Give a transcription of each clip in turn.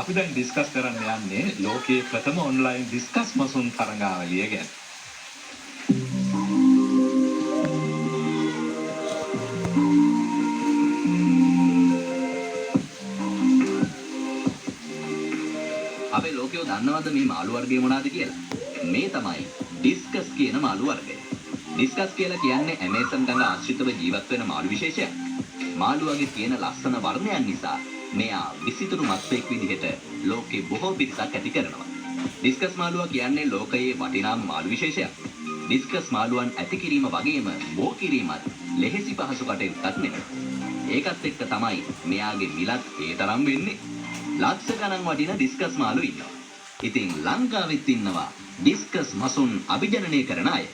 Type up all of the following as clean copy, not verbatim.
අපි දැන් ඩිස්කස් කරන්න යන්නේ ලෝකයේ ප්‍රථම ඔන්ලයින් ඩිස්කස් මසුන් තරඟාවලිය ගැන. අපේ ලෝකයෝ දන්නවද මේ මාළු වර්ගය මොනවාද කියලා? මේ තමයි ඩිස්කස් කියන මාළු වර්ගය. ඩිස්කස් කියලා කියන්නේ ඇමේසන් ගඟ ආශ්‍රිතව ජීවත් වෙන මාළු විශේෂයක්. මාළුවගේ තියෙන ලස්සන වර්ණයන් නිසා මෙයා විසිතුරු මත්ස්‍යයෙක් විදිහට ලෝකේ බොහෝ පිරිසක් ඇති කරනවා. ඩිස්කස් මාළුවා කියන්නේ ලෝකයේ වටිනාම මාළු විශේෂයක්. ඩිස්කස් මාළුවන් ඇති කිරීම වගේම බෝ කිරීමත් ලෙහෙසි පහසු කටයුත්තක් නෙමෙයි. ඒකත් එක්ක තමයි මෙයාගේ මිලත් ඒ තරම් වෙන්නේ. ලක්ෂ ගණන් වටින ඩිස්කස් මාළු ඉන්නවා. ඉතින් ලංකාවෙත් ඉන්නවා ඩිස්කස් මසුන් අභිජනනය කරන අය.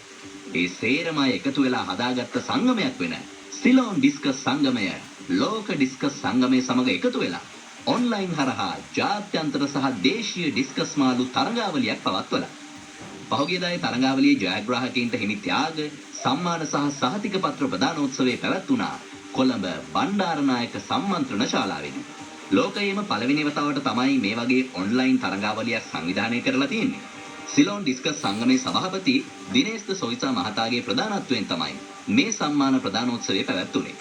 ඒ සේරම එකතු වෙලා හදාගත්ත සංගමයක් වෙන සිලෝන් ඩිස්කස් සංගමය ලෝක ඩිස්කස් සංගමය සමග එකතු වෙලා ඔන්ලයින් හරහා ජාත්‍යන්තර සහ දේශීය ඩිස්කස් මාළු තරඟාවලියක් පවත්වලා පහුගියදායේ තරඟාවලියේ ජයග්‍රාහකයින්ට හිමි ත්‍යාග සම්මාන සහ සහතික පත්‍ර ප්‍රදානෝත්සවය පැවැත්වුණා කොළඹ බණ්ඩාරනායක සම්මන්ත්‍රණ ශාලාවේදී. ලෝකයේම පළවෙනි වතාවට තමයි මේ වගේ ඔන්ලයින් තරඟාවලියක් සංවිධානය කරලා තියෙන්නේ. සිලෝන් ඩිස්කස් සංගමේ සභාපති දිනේෂ් සොයිසා මහතාගේ ප්‍රධානත්වයෙන් තමයි මේ සම්මාන ප්‍රදානෝත්සවය පැවැත්වුනේ.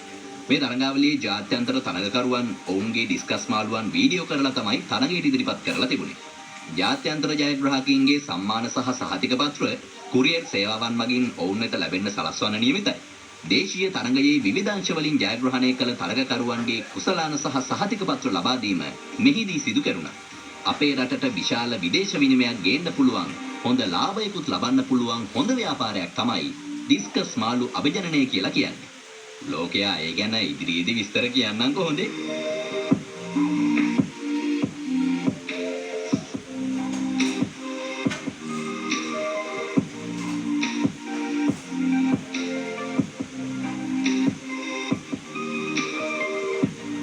මේ තරඟාවලියේ ජාත්‍යන්තර තරඟකරුවන් ඔවුන්ගේ ඩිස්කස් මාළුවන් වීඩියෝ කරලා තමයි තරඟයට ඉදිරිපත් කරලා තිබුණේ. ජාත්‍යන්තර ජයග්‍රාහකයින්ගේ සම්මාන සහ සහතික පත්‍ර කුරියර් සේවාවන් මගින් ඔවුන් වෙත ලැබෙන්න සලස්වන නියමිතයි. දේශීය තරඟයේ විවිධ අංශ වලින් ජයග්‍රහණය කළ තරඟකරුවන්ගේ කුසලාන සහ සහතික පත්‍ර ලබා දීම මෙහිදී සිදු කෙරුණා. අපේ රටට විශාල විදේශ විනිමයක් ගේන්න පුළුවන් හොඳ ලාභයකුත් ලබන්න පුළුවන් හොඳ ව්‍යාපාරයක් තමයි ඩිස්කස් මාළු අභිජනනය කියලා කියන්නේ. ලෝකයා ඒ ගැන ඉදිරියේදී විස්තර කියන්නම් කොහොමද?